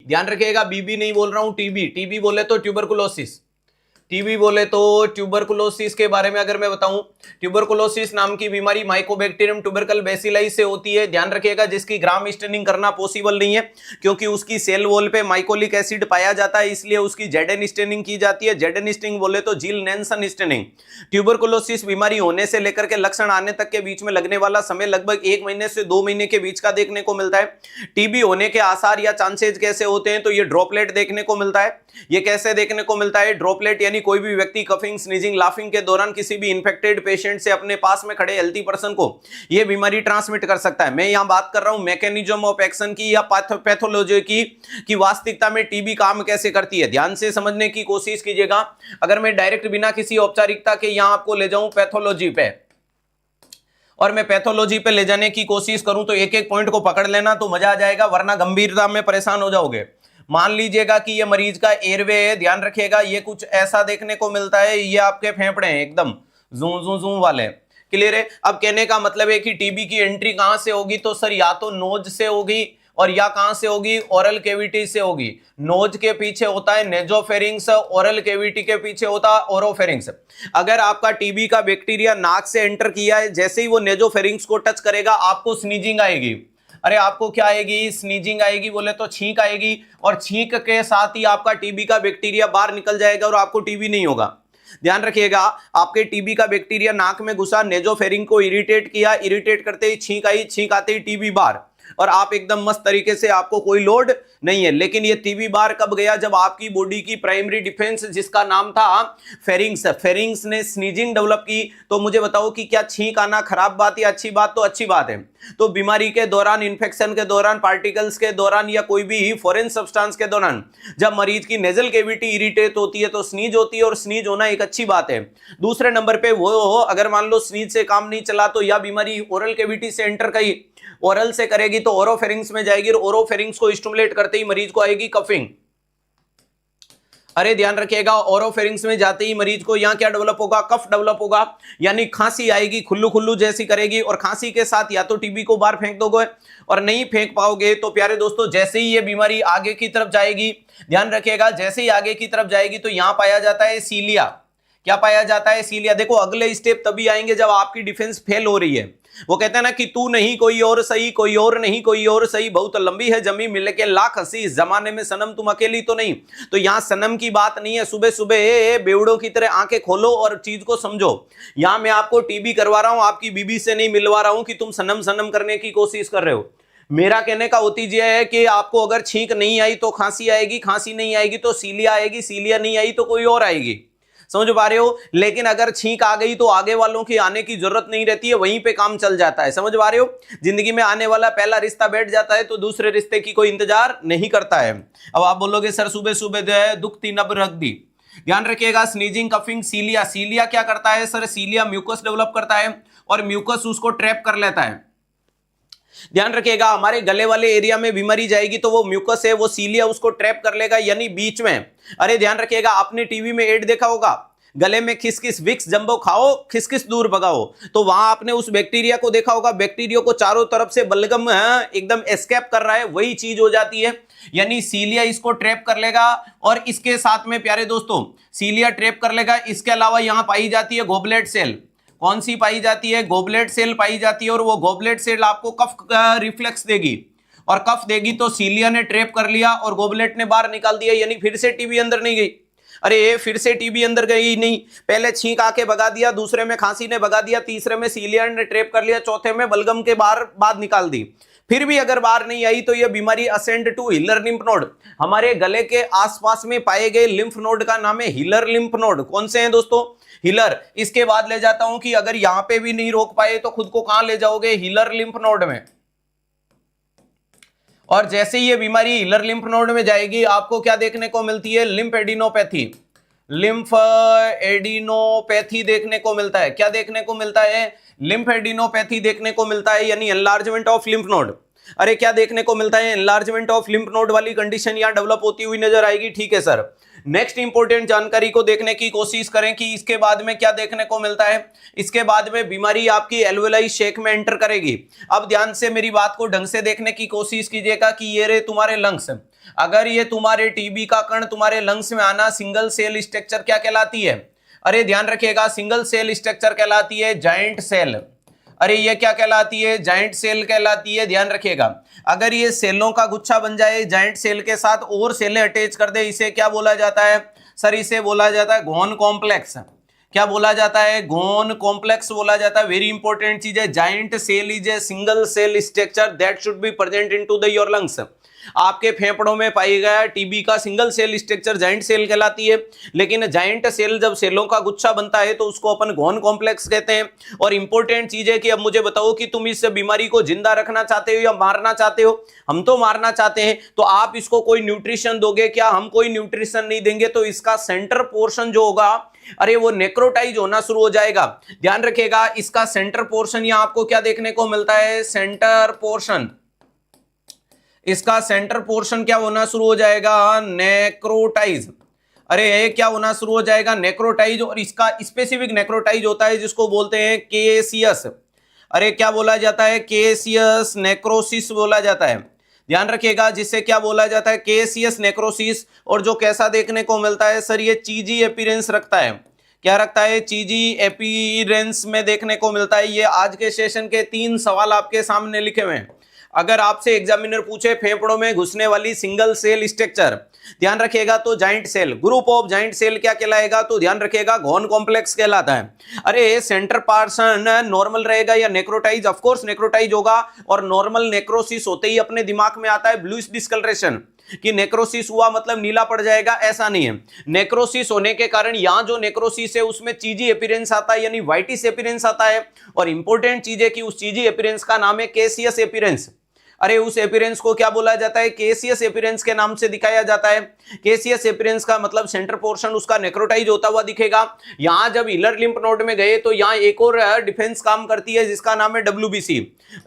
ध्यान रखिएगा, बीबी नहीं बोल रहा हूं, टीबी। टीबी बोले तो ट्यूबरकुलोसिस, टीबी बोले तो ट्यूबरकुलोसिस के बारे में अगर मैं बताऊं, ट्यूबरकुलोसिस नाम की बीमारी माइकोबैक्टीरियम ट्यूबरकल बेसिलाई से होती है। ध्यान रखिएगा, जिसकी ग्राम स्टेनिंग करना पॉसिबल नहीं है क्योंकि उसकी सेल वॉल पे माइकोलिक एसिड पाया जाता है, इसलिए उसकी जेडन स्टेनिंग की जाती है। जेडन स्टेनिंग बोले तो जिल नेल्सन स्टेनिंग। ट्यूबरकुलोसिस बीमारी होने से लेकर के लक्षण आने तक के बीच में लगने वाला समय लगभग 1 महीने से 2 महीने के बीच का देखने को मिलता है। टीबी होने के आसार या चांसेज कैसे होते हैं, तो ये ड्रॉपलेट देखने को मिलता है। ये कैसे देखने को मिलता है? ड्रॉपलेट यानी कोई भी व्यक्ति कफिंग, स्नीजिंग, लाफिंग के दौरान किसी भी इन्फेक्टेड पेशेंट से अपने पास में खड़े हेल्थी पर्सन को यह बीमारी ट्रांसमिट कर सकता है। मैं यहां बात कर रहा हूं मैकेनिज्म ऑफ एक्शन की या पैथोलॉजी की वास्तविकता में टीबी काम कैसे करती है। ध्यान से समझने की कोशिश कीजिएगा। अगर मैं डायरेक्ट बिना किसी औपचारिकता के यहां आपको ले जाऊं पैथोलॉजी पे, और मैं पैथोलॉजी पे ले जाने की कोशिश करूं तो एक एक पॉइंट को पकड़ लेना तो मजा आ जाएगा, वरना गंभीरता में परेशान हो जाओगे। मान लीजिएगा कि ये मरीज का एयरवे है, ध्यान रखिएगा, ये कुछ ऐसा देखने को मिलता है, ये आपके फेफड़े हैं एकदम जू जू जू वाले, क्लियर है। अब कहने का मतलब है कि टीबी की एंट्री कहां से होगी, तो सर या तो नोज से होगी और या कहां से होगी, ओरल कैविटी से होगी। नोज के पीछे होता है नेजोफेरिंग्स, ओरल कैविटी के पीछे होता है ओरोफेरिंग्स। अगर आपका टीबी का बैक्टीरिया नाक से एंटर किया है, जैसे ही वो नेजोफेरिंग्स को टच करेगा आपको स्नीजिंग आएगी। अरे आपको क्या आएगी? स्नीजिंग आएगी, बोले तो छींक आएगी, और छींक के साथ ही आपका टीबी का बैक्टीरिया बाहर निकल जाएगा और आपको टीबी नहीं होगा। ध्यान रखिएगा, आपके टीबी का बैक्टीरिया नाक में घुसा, नेजोफेरिंग को इरिटेट किया, इरिटेट करते ही छींक आई, छींक आते ही टीबी बाहर, और आप एकदम मस्त तरीके से, आपको कोई लोड नहीं है। लेकिन ये टीबी बाहर कब गया? जब आपकी बॉडी की प्राइमरी डिफेंस जिसका नाम था फेरिंग्स ने स्नीजिंग डेवलप की। तो मुझे बताओ कि क्या छींक आना खराब बात या अच्छी बात? तो अच्छी बात है। तो बीमारी के दौरान, इंफेक्शन के दौरान, पार्टिकल्स के दौरान या कोई भी फॉरेन सब्सटेंस के दौरान जब मरीज की नेजल कैविटी इरिटेट होती है तो स्नीज होती है, और स्नीज होना एक अच्छी बात है। दूसरे नंबर पे वो अगर मान लो स्नीज से काम नहीं चला तो यह बीमारी ओरल कैविटी से एंटर करी, ओरल से करेगी तो ओरोफेरिंग्स में जाएगी, और ओरोफेरिंग्स को स्टिमुलेट करते ही मरीज को आएगी कफिंग। अरे ध्यान रखिएगा, ओरोफेरिंग्स में जाते ही मरीज को यहां क्या डेवलप होगा? कफ डेवलप होगा, यानी खांसी आएगी, खुल्लू खुल्लू जैसी करेगी, और खांसी के साथ या तो टीबी को बाहर फेंक दोगे, और नहीं फेंक पाओगे तो प्यारे दोस्तों जैसे ही ये बीमारी आगे की तरफ जाएगी, ध्यान रखिएगा, जैसे ही आगे की तरफ जाएगी तो यहां पाया जाता है सीलिया। क्या पाया जाता है? सीलिया। देखो अगले स्टेप तभी आएंगे जब आपकी डिफेंस फेल हो रही है। वो कहते हैं ना कि तू नहीं कोई और सही, कोई और नहीं कोई और सही, बहुत लंबी है जमी मिल के लाख हंसी, इस जमाने में सनम तुम अकेली तो नहीं। तो यहां सनम की बात नहीं है। सुबह सुबह बेवड़ों की तरह आंखें खोलो और चीज को समझो। यहां मैं आपको टीबी करवा रहा हूं, आपकी बीबी से नहीं मिलवा रहा हूं कि तुम सनम सनम करने की कोशिश कर रहे हो। मेरा कहने का उद्देश्य है कि आपको अगर छींक नहीं आई तो खांसी आएगी, खांसी नहीं आएगी तो सीलिया आएगी, सीलिया नहीं आई तो कोई और आएगी। समझ पा रहे हो? लेकिन अगर छींक आ गई तो आगे वालों की आने की जरूरत नहीं रहती है, वहीं पे काम चल जाता है। समझ पा रहे हो? जिंदगी में आने वाला पहला रिश्ता बैठ जाता है तो दूसरे रिश्ते की कोई इंतजार नहीं करता है। अब आप बोलोगे सर सुबह सुबह जो है दुखती नब रख दी। ध्यान रखिएगा, स्नीजिंग, कफिंग, सीलिया। सीलिया क्या करता है सर? सीलिया म्यूकस डेवलप करता है और म्यूकस उसको ट्रैप कर लेता है। ध्यान रखिएगा, हमारे गले वाले एरिया में बीमारी जाएगी तो वो म्यूकस है, वो सीलिया उसको ट्रैप कर लेगा, यानी बीच में। अरे ध्यान रखिएगा, आपने टीवी में एड देखा होगा, गले में खिसखिस विक्स जंबो खाओ, खिसखिस दूर भगाओ। तो वहां आपने उस बैक्टीरिया को देखा होगा, बैक्टीरिया को चारों तरफ से बलगम एकदम एस्केप कर रहा है, वही चीज हो जाती है। यानी सीलिया इसको ट्रैप कर लेगा, और इसके साथ में प्यारे दोस्तों सीलिया ट्रैप कर लेगा। इसके अलावा यहां पाई जाती है गोबलेट सेल। कौन सी पाई जाती है? गोबलेट सेल पाई जाती है, और वो गोबलेट सेल आपको कफ का रिफ्लेक्स देगी, और कफ देगी तो सीलिया ने ट्रैप कर लिया और गोबलेट ने बाहर निकाल दिया, यानी फिर से टीबी अंदर नहीं गई। अरे फिर से टीबी अंदर गई नहीं, पहले छींक आके भगा दिया, दूसरे में खांसी ने भगा दिया, तीसरे में सीलिया ने ट्रैप कर लिया, चौथे में बलगम के बाद निकाल दी। फिर भी अगर बाहर नहीं आई तो यह बीमारी ascend to hilar lymph node. हमारे गले के आसपास में पाए गए लिम्फ नोड का नाम है हिलर लिम्फ नोड। कौन से हैं दोस्तों? हिलर। इसके बाद ले जाता हूं कि अगर यहां पे भी नहीं रोक पाए तो खुद को कहां ले जाओगे? हिलर लिम्फ नोड में। और जैसे ही ये बीमारी हिलर लिम्फ नोड में जाएगी आपको क्या देखने को मिलती है? Lymph adenopathy. लिम्फ एडिनोपैथी देखने को मिलता है। क्या देखने को मिलता है? लिम्फ एडिनोपैथी देखने को मिलता है, यानी एनलार्जमेंट ऑफ लिम्फ नोड। अरे क्या देखने को मिलता है? एनलार्जमेंट ऑफ लिम्फ नोड वाली कंडीशन यहां डेवलप होती हुई नजर आएगी। ठीक है सर, नेक्स्ट इंपॉर्टेंट जानकारी को देखने की कोशिश करें कि इसके बाद में क्या देखने को मिलता है। इसके बाद में बीमारी आपकी एल्वेलाई शेक में एंटर करेगी। अब ध्यान से मेरी बात को ढंग से देखने की कोशिश कीजिएगा कि ये रहे तुम्हारे लंग्स। अगर ये तुम्हारे टीबी का कण तुम्हारे लंग्स में आना, सिंगल सेल स्ट्रक्चर क्या कहलाती है? अरे ध्यान रखिएगा, सिंगल सेल स्ट्रक्चर कहलाती है जाइंट सेल। अरे ये क्या कहलाती है? जाइंट सेल कहलाती है। ध्यान रखिएगा, अगर ये सेलों का गुच्छा बन जाए, जाइंट सेल के साथ और सेलें अटैच कर दे, इसे क्या बोला जाता है? सर इसे बोला जाता है घोन कॉम्प्लेक्स। क्या बोला जाता है? घोन कॉम्प्लेक्स बोला जाता है। वेरी इंपॉर्टेंट चीज है, giant cell is a single cell structure that should be present into the your lungs. आपके फेफड़ों में पाई गया टीबी का single cell structure giant cell कहलाती है, लेकिन जाइंट सेल जब सेलों का गुच्छा बनता है तो उसको अपन घोन कॉम्प्लेक्स कहते हैं। और इंपॉर्टेंट चीज है कि अब मुझे बताओ कि तुम इस बीमारी को जिंदा रखना चाहते हो या मारना चाहते हो? हम तो मारना चाहते हैं, तो आप इसको कोई न्यूट्रिशन दोगे क्या? हम कोई न्यूट्रिशन नहीं देंगे, तो इसका सेंटर पोर्शन जो होगा, अरे वो नेक्रोटाइज होना शुरू हो जाएगा। ध्यान रखिएगा, इसका सेंटर पोर्शन यहां आपको क्या देखने को मिलता है? Centre portion. इसका सेंटर पोर्शन क्या होना शुरू हो जाएगा? नेक्रोटाइज। अरे ये क्या होना शुरू हो जाएगा? नेक्रोटाइज। और इसका स्पेसिफिक नेक्रोटाइज होता है जिसको बोलते हैं केसियस। अरे क्या बोला जाता है? केसियस नेक्रोसिस बोला जाता है। ध्यान रखिएगा, जिससे क्या बोला जाता है? केसियस नेक्रोसिस। और जो कैसा देखने को मिलता है सर? ये चीजी अपीयरेंस रखता है। क्या रखता है? चीजी अपीयरेंस में देखने को मिलता है। ये आज के सेशन के 3 सवाल आपके सामने लिखे हुए हैं। अगर आपसे एग्जामिनर पूछे फेफड़ों में घुसने वाली सिंगल सेल स्ट्रक्चर, ध्यान रखिएगा तो giant cell, group of giant cell क्या कहलाएगा? तो ध्यान रखिएगा घोन कॉम्प्लेक्स कहलाता है। अरे सेंटर पोर्शन नॉर्मल रहेगा या नेक्रोटाइज? ऑफ कोर्स नेक्रोटाइज होगा। और नॉर्मल नेक्रोसिस होते ही अपने दिमाग में आता है ब्लूइश डिस्कलरेशन, कि नेक्रोसिस हुआ मतलब नीला पड़ जाएगा, ऐसा नहीं है। नेक्रोसिस होने के कारण यहां जो नेक्रोसिस है उसमें चीजी अपीयरेंस आता है, यानी व्हाइटिश अपीयरेंस आता है। और इंपॉर्टेंट चीज है कि उस चीजी अपीयरेंस का नाम है केसियस अपीयरेंस। अरे उस अपीयरेंस को क्या बोला जाता है? केसियस अपीयरेंस के नाम से दिखाया जाता है। केसियस अपीयरेंस का मतलब सेंटर पोर्शन उसका नेक्रोटाइज होता हुआ दिखेगा। यहां जब हिलर लिम्फ नोड में गए तो यहां एक और डिफेंस काम करती है जिसका नाम है WBC,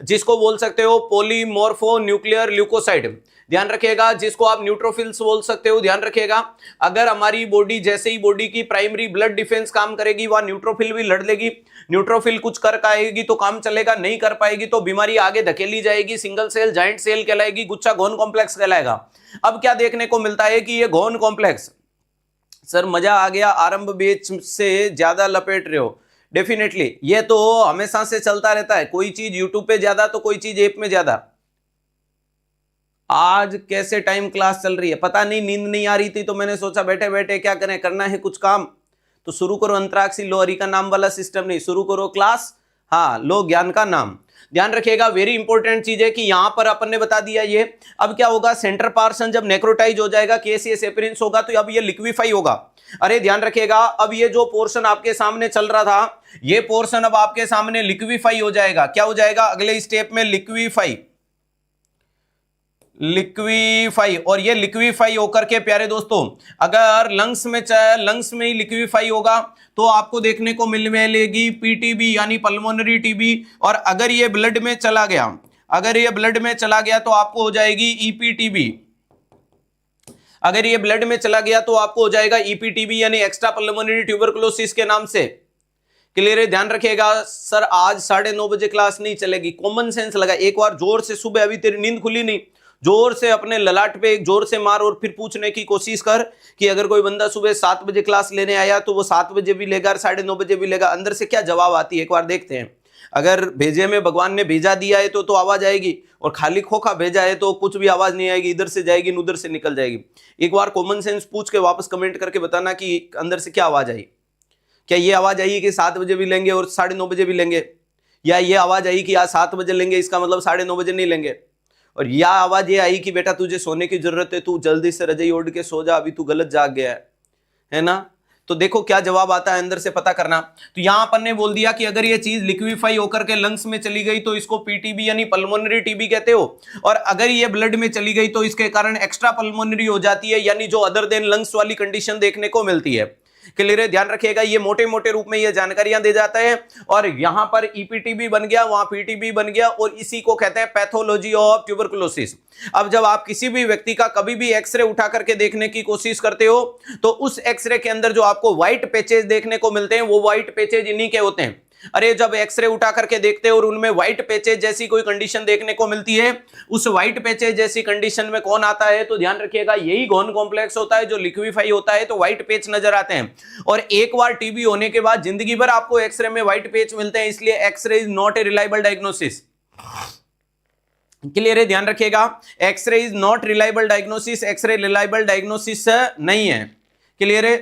जिसको बोल सकते हो पॉलीमॉर्फो न्यूक्लियर ल्यूकोसाइड। ध्यान रखिएगा, जिसको आप न्यूट्रोफिल्स बोल सकते हो। ध्यान रखिएगा, अगर हमारी बॉडी जैसे ही बॉडी की प्राइमरी ब्लड डिफेंस काम करेगी, वहां न्यूट्रोफिल भी लड़ लेगी। न्यूट्रोफिल कुछ कर पाएगी तो काम चलेगा, नहीं कर पाएगी तो बीमारी आगे धकेली जाएगी। सिंगल सेल जाइंट सेल कहलाएगी, गुच्छा घोन कॉम्प्लेक्स कहलाएगा। अब क्या देखने को मिलता है कि ये घोन कॉम्प्लेक्स, सर मजा आ गया, आरंभ बेच से ज्यादा लपेट रहे हो। डेफिनेटली ये तो हमेशा से चलता रहता है, कोई चीज यूट्यूब पे ज्यादा तो कोई चीज ऐप में ज्यादा। आज कैसे टाइम क्लास चल रही है पता नहीं, नींद नहीं आ रही थी तो मैंने सोचा बैठे बैठे क्या करें, करना है कुछ काम तो शुरू करो अंतराक्षी लो हरि का नाम वाला सिस्टम नहीं, शुरू करो क्लास, हाँ लो ज्ञान का नाम। ध्यान रखिएगा, वेरी इंपॉर्टेंट चीज है कि यहां पर अपन ने बता दिया ये। अब क्या होगा? सेंटर पोर्शन जब नेक्रोटाइज हो जाएगा, केसियस अपीयरेंस होगा, तो अब ये लिक्विफाई होगा। अरे ध्यान रखिएगा, अब ये जो पोर्शन आपके सामने चल रहा था, ये पोर्शन अब आपके सामने लिक्विफाई हो जाएगा। क्या हो जाएगा? अगले स्टेप में लिक्विफाई। और ये लिक्विफाई होकर के प्यारे दोस्तों, अगर लंग्स में ही लिक्विफाई होगा तो आपको देखने को मिलेगी पीटीबी यानी पल्मोनरी टीबी। और अगर ये ब्लड में चला गया, तो आपको हो जाएगी ईपीटीबी। अगर ये ब्लड में चला गया तो आपको हो जाएगा ईपीटीबी यानी एक्स्ट्रा पल्मोनरी ट्यूबरकुलोसिस के नाम से। क्लियर है? ध्यान रखिएगा सर, आज 9:30 बजे क्लास नहीं चलेगी। कॉमन सेंस लगा, एक बार जोर से, सुबह अभी तेरी नींद खुली नहीं, जोर से अपने ललाट पे एक जोर से मार और फिर पूछने की कोशिश कर कि अगर कोई बंदा सुबह 7 बजे क्लास लेने आया तो वो 7 बजे भी लेगा, 9:30 बजे भी लेगा। अंदर से क्या जवाब आती है एक बार देखते हैं। अगर भेजे में भगवान ने भेजा दिया है तो आवाज आएगी, और खाली खोखा भेजा है तो कुछ भी आवाज नहीं आएगी, इधर से जाएगी उधर से निकल जाएगी। एक बार कॉमन सेंस पूछ के वापस कमेंट करके बताना कि अंदर से क्या आवाज आई। क्या ये आवाज आई कि 7 बजे भी लेंगे और 9:30 बजे भी लेंगे, या ये आवाज आई कि आज 7 बजे लेंगे इसका मतलब 9:30 बजे नहीं लेंगे, और या आवाज ये आई कि बेटा तुझे सोने की जरूरत है, तू जल्दी से रजाई ओढ़ के सो जा, अभी तू गलत जाग गया है ना। तो देखो क्या जवाब आता है, अंदर से पता करना। तो यहां अपन ने बोल दिया कि अगर ये चीज लिक्विफाई होकर के लंग्स में चली गई तो इसको पीटीबी यानी पल्मोनरी टीबी कहते हो, और अगर ये ब्लड में चली गई तो इसके कारण एक्स्ट्रा पल्मोनरी हो जाती है, यानी जो अदर देन लंग्स वाली कंडीशन देखने को मिलती है। क्लियर है, ध्यान रखिएगा, ये मोटे मोटे रूप में ये जानकारियां दे जाता है। और यहां पर ईपीटीबी बन गया, वहां पीटीबी बन गया, और इसी को कहते हैं पैथोलॉजी ऑफ ट्यूबरकुलोसिस। अब जब आप किसी भी व्यक्ति का कभी भी एक्सरे उठा करके देखने की कोशिश करते हो तो उस एक्सरे के अंदर जो आपको व्हाइट पैचेज देखने को मिलते हैं वो व्हाइट पैचेज इन्हीं के होते हैं। अरे जब एक्सरे उठा करके देखते हो और उनमें व्हाइट पैचेज जैसी कोई कंडीशन देखने को मिलती है, उस व्हाइट पैचेज जैसी कंडीशन में कौन आता है, तो ध्यान रखिएगा यही गॉन कॉम्प्लेक्स होता है जो लिक्विफाई होता है, तो व्हाइट पैच नजर आते हैं। और एक बार टीबी होने के बाद जिंदगी भर आपको एक्सरे में व्हाइट पैच मिलते हैं, इसलिए X-ray is not a reliable diagnosis. Clear है, ध्यान रखिएगा, X-ray is not reliable diagnosis, X-ray reliable diagnosis नहीं है। क्लियर है।